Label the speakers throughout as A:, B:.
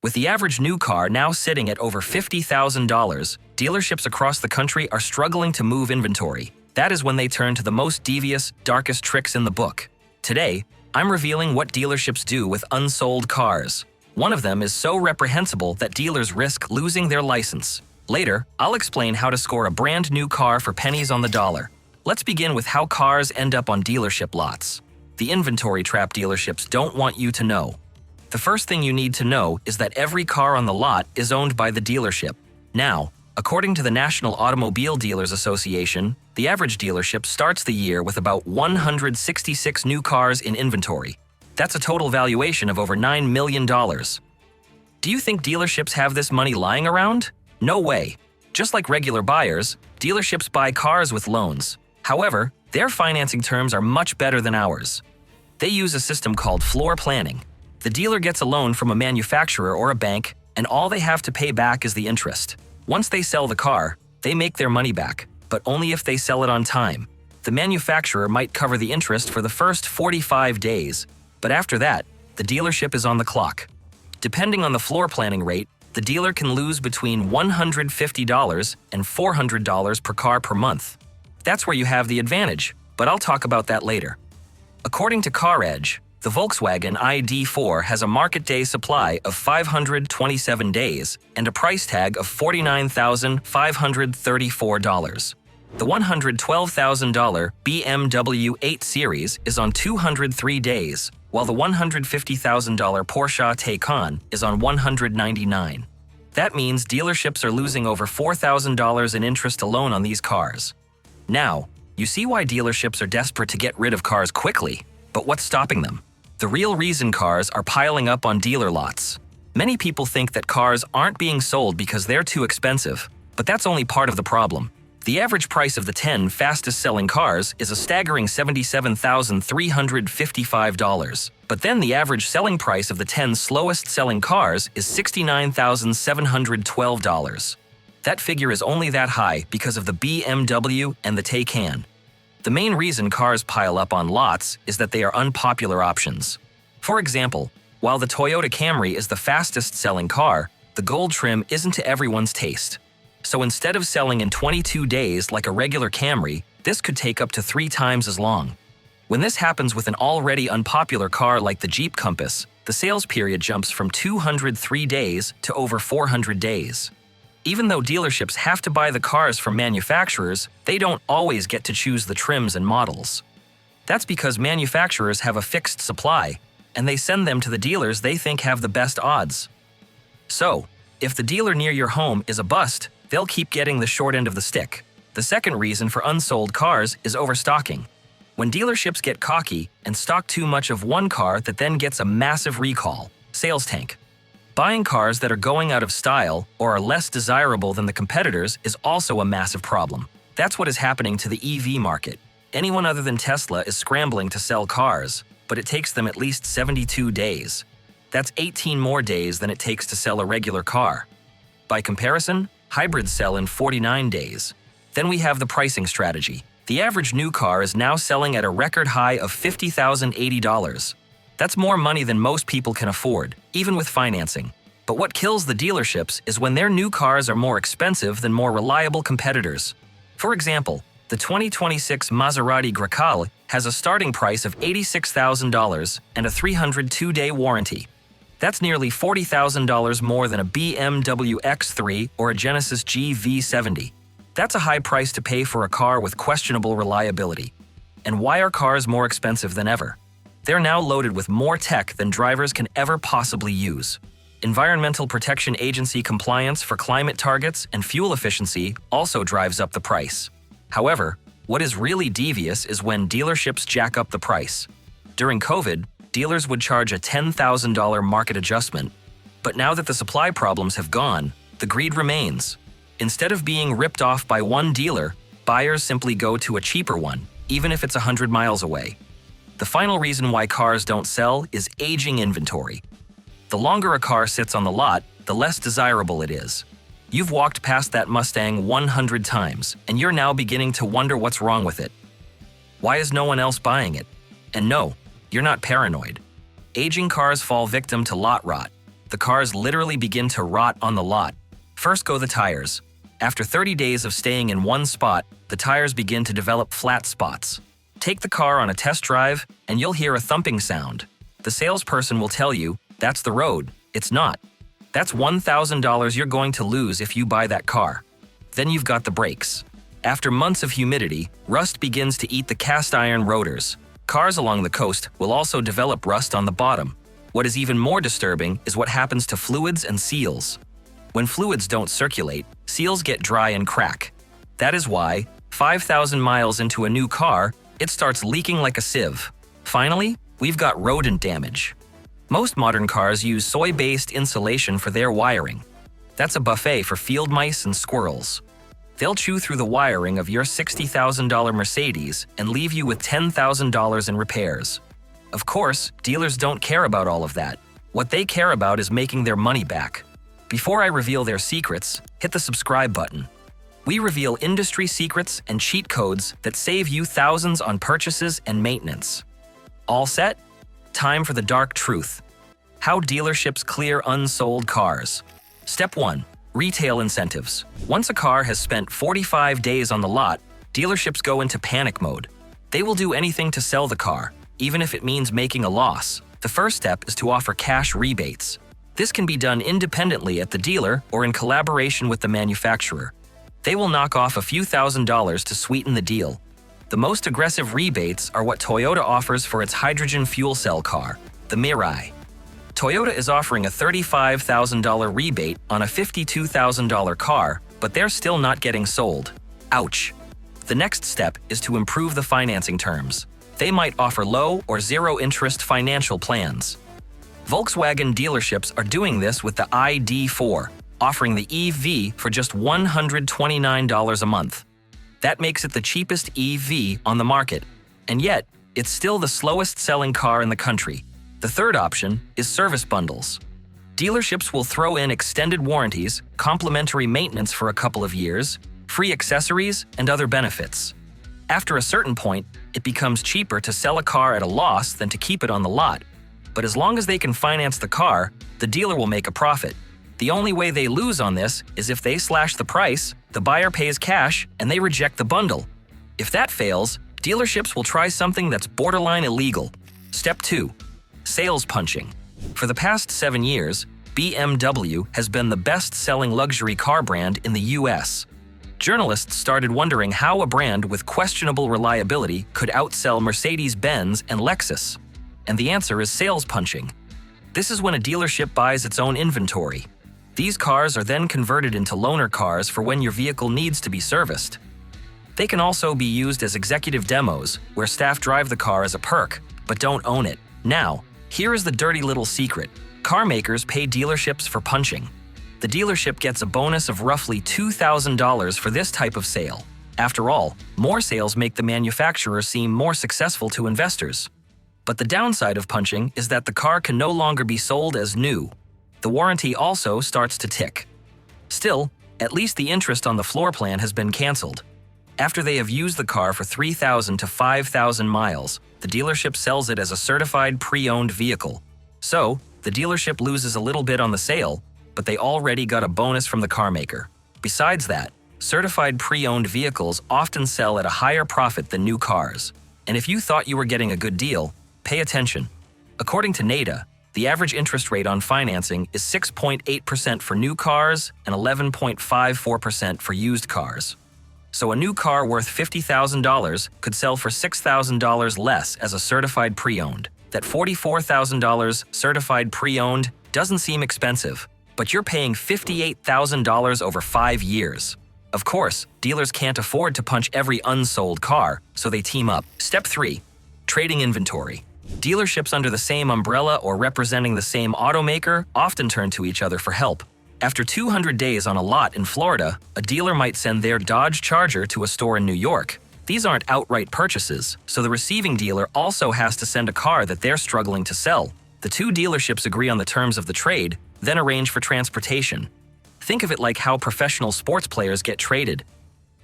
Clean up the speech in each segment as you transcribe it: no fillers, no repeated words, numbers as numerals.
A: With the average new car now sitting at over $50,000, dealerships across the country are struggling to move inventory. That is when they turn to the most devious, darkest tricks in the book. Today, I'm revealing what dealerships do with unsold cars. One of them is so reprehensible that dealers risk losing their license. Later, I'll explain how to score a brand new car for pennies on the dollar. Let's begin with how cars end up on dealership lots. The inventory trap dealerships don't want you to know. The first thing you need to know is that every car on the lot is owned by the dealership. Now, according to the National Automobile Dealers Association, the average dealership starts the year with about 166 new cars in inventory. That's a total valuation of over $9 million. Do you think dealerships have this money lying around? No way. Just like regular buyers, dealerships buy cars with loans. However, their financing terms are much better than ours. They use a system called floor planning. The dealer gets a loan from a manufacturer or a bank, and all they have to pay back is the interest. Once they sell the car, they make their money back, but only if they sell it on time. The manufacturer might cover the interest for the first 45 days, but after that, the dealership is on the clock. Depending on the floor planning rate, the dealer can lose between $150 and $400 per car per month. That's where you have the advantage, but I'll talk about that later. According to CarEdge, the Volkswagen ID.4 has a market day supply of 527 days and a price tag of $49,534. The $112,000 BMW 8 Series is on 203 days, while the $150,000 Porsche Taycan is on 199. That means dealerships are losing over $4,000 in interest alone on these cars. Now, you see why dealerships are desperate to get rid of cars quickly. But what's stopping them? The real reason cars are piling up on dealer lots. Many people think that cars aren't being sold because they're too expensive, but that's only part of the problem. The average price of the 10 fastest-selling cars is a staggering $77,355. But then the average selling price of the 10 slowest-selling cars is $69,712. That figure is only that high because of the BMW and the Taycan. The main reason cars pile up on lots is that they are unpopular options. For example, while the Toyota Camry is the fastest-selling car, the gold trim isn't to everyone's taste. So instead of selling in 22 days like a regular Camry, this could take up to 3 times as long. When this happens with an already unpopular car like the Jeep Compass, the sales period jumps from 203 days to over 400 days. Even though dealerships have to buy the cars from manufacturers, they don't always get to choose the trims and models. That's because manufacturers have a fixed supply, and they send them to the dealers they think have the best odds. So, if the dealer near your home is a bust, they'll keep getting the short end of the stick. The second reason for unsold cars is overstocking. When dealerships get cocky and stock too much of one car that then gets a massive recall, sales tank. Buying cars that are going out of style or are less desirable than the competitors is also a massive problem. That's what is happening to the EV market. Anyone other than Tesla is scrambling to sell cars, but it takes them at least 72 days. That's 18 more days than it takes to sell a regular car. By comparison, hybrids sell in 49 days. Then we have the pricing strategy. The average new car is now selling at a record high of $50,080. That's more money than most people can afford, even with financing. But what kills the dealerships is when their new cars are more expensive than more reliable competitors. For example, the 2026 Maserati Grecale has a starting price of $86,000 and a 302-day warranty. That's nearly $40,000 more than a BMW X3 or a Genesis G V70. That's a high price to pay for a car with questionable reliability. And why are cars more expensive than ever? They're now loaded with more tech than drivers can ever possibly use. Environmental Protection Agency compliance for climate targets and fuel efficiency also drives up the price. However, what is really devious is when dealerships jack up the price. During COVID, dealers would charge a $10,000 market adjustment. But now that the supply problems have gone, the greed remains. Instead of being ripped off by one dealer, buyers simply go to a cheaper one, even if it's 100 miles away. The final reason why cars don't sell is aging inventory. The longer a car sits on the lot, the less desirable it is. You've walked past that Mustang 100 times, and you're now beginning to wonder what's wrong with it. Why is no one else buying it? And no, you're not paranoid. Aging cars fall victim to lot rot. the cars literally begin to rot on the lot. First go the tires. After 30 days of staying in one spot, the tires begin to develop flat spots. Take the car on a test drive, and you'll hear a thumping sound. The salesperson will tell you, "That's the road." It's not. That's $1,000 you're going to lose if you buy that car. Then you've got the brakes. After months of humidity, rust begins to eat the cast iron rotors. Cars along the coast will also develop rust on the bottom. What is even more disturbing is what happens to fluids and seals. When fluids don't circulate, seals get dry and crack. That is why, 5,000 miles into a new car, it starts leaking like a sieve. Finally, we've got rodent damage. Most modern cars use soy-based insulation for their wiring. That's a buffet for field mice and squirrels. They'll chew through the wiring of your $60,000 Mercedes and leave you with $10,000 in repairs. Of course, dealers don't care about all of that. What they care about is making their money back. Before I reveal their secrets, hit the subscribe button. We reveal industry secrets and cheat codes that save you thousands on purchases and maintenance. All set? Time for the dark truth. How dealerships clear unsold cars. Step 1. Retail incentives. Once a car has spent 45 days on the lot, dealerships go into panic mode. They will do anything to sell the car, even if it means making a loss. The first step is to offer cash rebates. This can be done independently at the dealer or in collaboration with the manufacturer. They will knock off a few $1,000s to sweeten the deal. The most aggressive rebates are what Toyota offers for its hydrogen fuel cell car, the Mirai. Toyota is offering a $35,000 rebate on a $52,000 car, but they're still not getting sold. Ouch. The next step is to improve the financing terms. They might offer low or zero-interest financial plans. Volkswagen dealerships are doing this with the ID.4, offering the EV for just $129 a month. That makes it the cheapest EV on the market, and yet, it's still the slowest-selling car in the country. The third option is service bundles. Dealerships will throw in extended warranties, complimentary maintenance for a couple of years, free accessories, and other benefits. After a certain point, it becomes cheaper to sell a car at a loss than to keep it on the lot. But as long as they can finance the car, the dealer will make a profit. The only way they lose on this is if they slash the price, the buyer pays cash, and they reject the bundle. If that fails, dealerships will try something that's borderline illegal. Step 2. Sales punching. For the past 7 years, BMW has been the best-selling luxury car brand in the US. Journalists started wondering how a brand with questionable reliability could outsell Mercedes-Benz and Lexus. And the answer is sales punching. This is when a dealership buys its own inventory. These cars are then converted into loaner cars for when your vehicle needs to be serviced. They can also be used as executive demos, where staff drive the car as a perk, but don't own it. Now, here is the dirty little secret. Car makers pay dealerships for punching. The dealership gets a bonus of roughly $2,000 for this type of sale. After all, more sales make the manufacturer seem more successful to investors. But the downside of punching is that the car can no longer be sold as new. The warranty also starts to tick. Still, at least the interest on the floor plan has been canceled. After they have used the car for 3,000 to 5,000 miles, the dealership sells it as a certified pre-owned vehicle. So, the dealership loses a little bit on the sale, but they already got a bonus from the car maker. Besides that, certified pre-owned vehicles often sell at a higher profit than new cars. And if you thought you were getting a good deal, pay attention. According to NADA, the average interest rate on financing is 6.8% for new cars and 11.54% for used cars. So a new car worth $50,000 could sell for $6,000 less as a certified pre-owned. That $44,000 certified pre-owned doesn't seem expensive, but you're paying $58,000 over 5 years. Of course, dealers can't afford to punch every unsold car, so they team up. Step 3. Trading inventory. Dealerships under the same umbrella or representing the same automaker often turn to each other for help. After 200 days on a lot in Florida, a dealer might send their Dodge Charger to a store in New York. These aren't outright purchases, so the receiving dealer also has to send a car that they're struggling to sell. The two dealerships agree on the terms of the trade, then arrange for transportation. Think of it like how professional sports players get traded.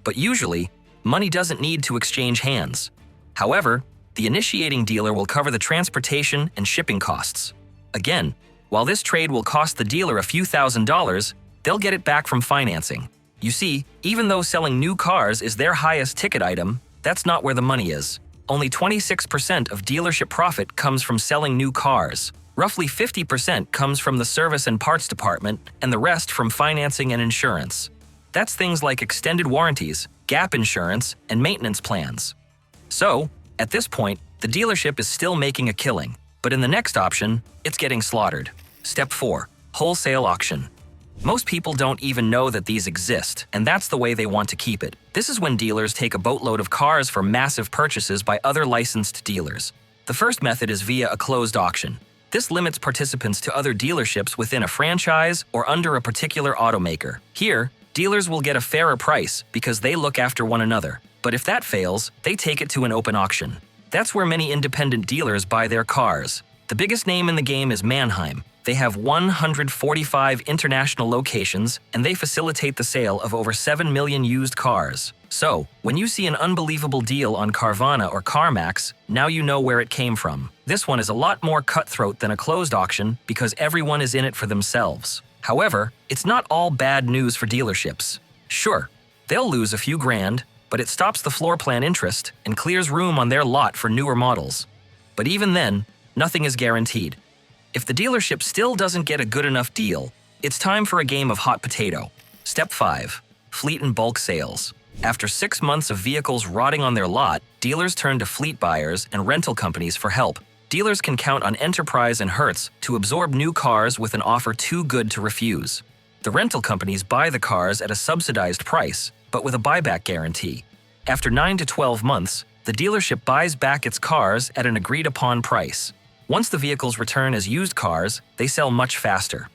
A: But usually, money doesn't need to exchange hands. However, the initiating dealer will cover the transportation and shipping costs. Again, While this trade will cost the dealer a few $1,000s, they'll get it back from financing. You see, even though selling new cars is their highest ticket item, that's not where the money is. Only 26% of dealership profit comes from selling new cars. Roughly 50% comes from the service and parts department, and the rest from financing and insurance. That's things like extended warranties, gap insurance, and maintenance plans. So, at this point, the dealership is still making a killing, but in the next option, it's getting slaughtered. Step 4. Wholesale auction. Most people don't even know that these exist, and that's the way they want to keep it. This is when dealers take a boatload of cars for massive purchases by other licensed dealers. The first method is via a closed auction. This limits participants to other dealerships within a franchise or under a particular automaker. Here, dealers will get a fairer price because they look after one another. But if that fails, they take it to an open auction. That's where many independent dealers buy their cars. The biggest name in the game is Mannheim. They have 145 international locations, and they facilitate the sale of over 7 million used cars. So, when you see an unbelievable deal on Carvana or CarMax, now you know where it came from. This one is a lot more cutthroat than a closed auction because everyone is in it for themselves. However, it's not all bad news for dealerships. Sure, they'll lose a few grand, but it stops the floor plan interest and clears room on their lot for newer models. But even then, nothing is guaranteed. If the dealership still doesn't get a good enough deal, it's time for a game of hot potato. Step 5. Fleet and bulk sales. After 6 months of vehicles rotting on their lot, dealers turn to fleet buyers and rental companies for help. Dealers can count on Enterprise and Hertz to absorb new cars with an offer too good to refuse. The rental companies buy the cars at a subsidized price, but with a buyback guarantee. After 9 to 12 months, the dealership buys back its cars at an agreed-upon price. Once the vehicles return as used cars, they sell much faster.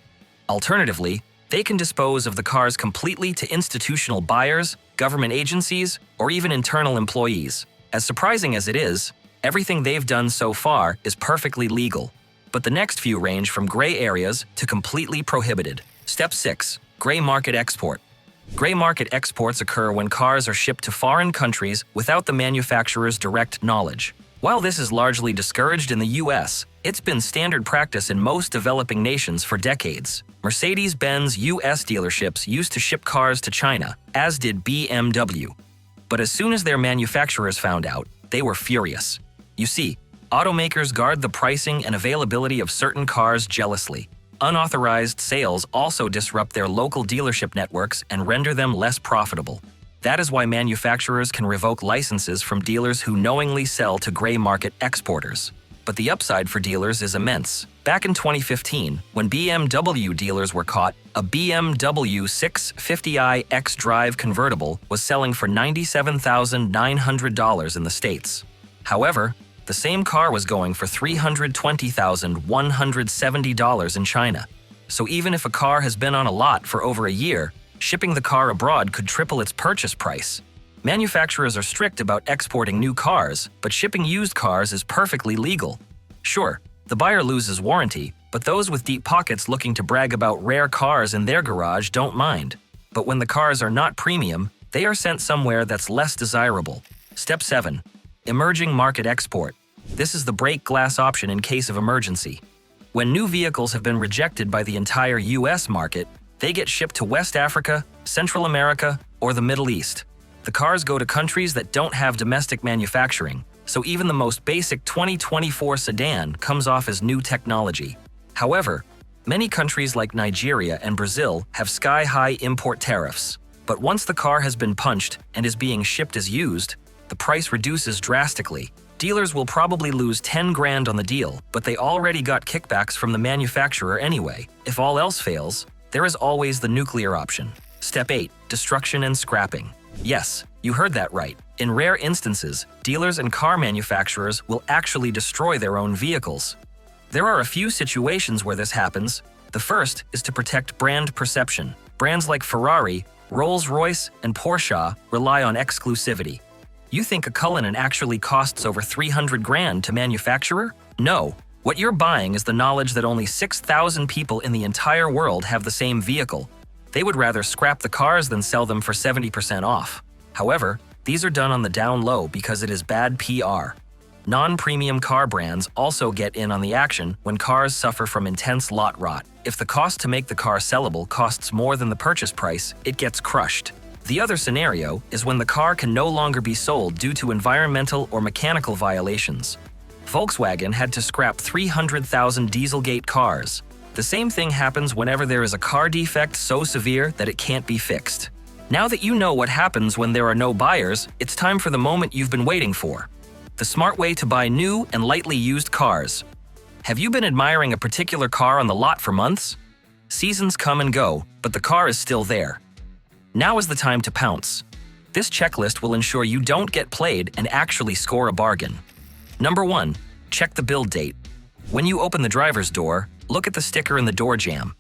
A: Alternatively, they can dispose of the cars completely to institutional buyers, government agencies, or even internal employees. As surprising as it is, everything they've done so far is perfectly legal. But the next few range from gray areas to completely prohibited. Step 6. Gray market export. Gray market exports occur when cars are shipped to foreign countries without the manufacturer's direct knowledge. While this is largely discouraged in the US, it's been standard practice in most developing nations for decades. Mercedes-Benz US dealerships used to ship cars to China, as did BMW. But as soon as their manufacturers found out, they were furious. You see, automakers guard the pricing and availability of certain cars jealously. Unauthorized sales also disrupt their local dealership networks and render them less profitable. That is why manufacturers can revoke licenses from dealers who knowingly sell to gray market exporters. But the upside for dealers is immense. Back in 2015, when BMW dealers were caught, a BMW 650i xDrive convertible was selling for $97,900 in the States. However, the same car was going for $320,170 in China. So even if a car has been on a lot for over a year, shipping the car abroad could triple its purchase price. Manufacturers are strict about exporting new cars, but shipping used cars is perfectly legal. Sure, the buyer loses warranty, but those with deep pockets looking to brag about rare cars in their garage don't mind. But when the cars are not premium, they are sent somewhere that's less desirable. Step 7. Emerging market export. This is the break glass option in case of emergency. When new vehicles have been rejected by the entire US market, they get shipped to West Africa, Central America, or the Middle East. The cars go to countries that don't have domestic manufacturing, so even the most basic 2024 sedan comes off as new technology. However, many countries like Nigeria and Brazil have sky-high import tariffs. But once the car has been punched and is being shipped as used, the price reduces drastically. Dealers will probably lose 10 grand on the deal, but they already got kickbacks from the manufacturer anyway. If all else fails, there is always the nuclear option. Step 8. Destruction and scrapping. Yes, you heard that right. In rare instances, dealers and car manufacturers will actually destroy their own vehicles. There are a few situations where this happens. The first is to protect brand perception. Brands like Ferrari, Rolls-Royce, and Porsche rely on exclusivity. You think a Cullinan actually costs over 300 grand to manufacture? No. What you're buying is the knowledge that only 6,000 people in the entire world have the same vehicle. They would rather scrap the cars than sell them for 70% off. However, these are done on the down low because it is bad PR. Non-premium car brands also get in on the action when cars suffer from intense lot rot. If the cost to make the car sellable costs more than the purchase price, it gets crushed. The other scenario is when the car can no longer be sold due to environmental or mechanical violations. Volkswagen had to scrap 300,000 Dieselgate cars. The same thing happens whenever there is a car defect so severe that it can't be fixed. Now that you know what happens when there are no buyers, it's time for the moment you've been waiting for. The smart way to buy new and lightly used cars. Have you been admiring a particular car on the lot for months? Seasons come and go, but the car is still there. Now is the time to pounce. This checklist will ensure you don't get played and actually score a bargain. Number 1. Check the build date. When you open the driver's door, look at the sticker in the door jamb.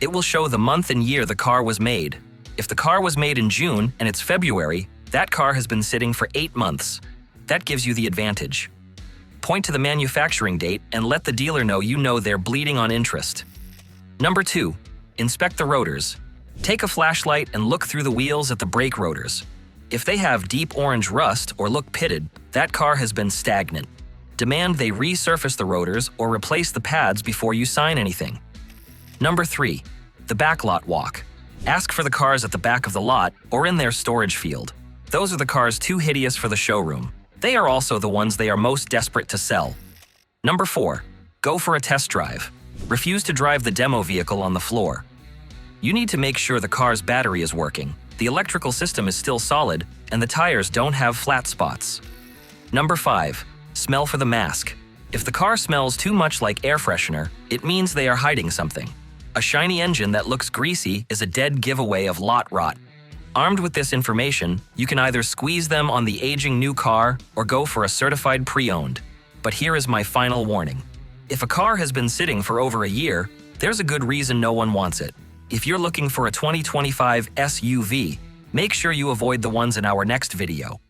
A: It will show the month and year the car was made. If the car was made in June and it's February, that car has been sitting for 8 months. That gives you the advantage. Point to the manufacturing date and let the dealer know you know they're bleeding on interest. Number 2. Inspect the rotors. Take a flashlight and look through the wheels at the brake rotors. If they have deep orange rust or look pitted, that car has been stagnant. Demand they resurface the rotors or replace the pads before you sign anything. Number 3. The backlot walk. Ask for the cars at the back of the lot or in their storage field. Those are the cars too hideous for the showroom. They are also the ones they are most desperate to sell. Number 4. Go for a test drive. Refuse to drive the demo vehicle on the floor. You need to make sure the car's battery is working, the electrical system is still solid, and the tires don't have flat spots. Number 5. Smell for the mask. If the car smells too much like air freshener, it means they are hiding something. A shiny engine that looks greasy is a dead giveaway of lot rot. Armed with this information, you can either squeeze them on the aging new car or go for a certified pre-owned. But here is my final warning. If a car has been sitting for over a year, there's a good reason no one wants it. If you're looking for a 2025 SUV, make sure you avoid the ones in our next video.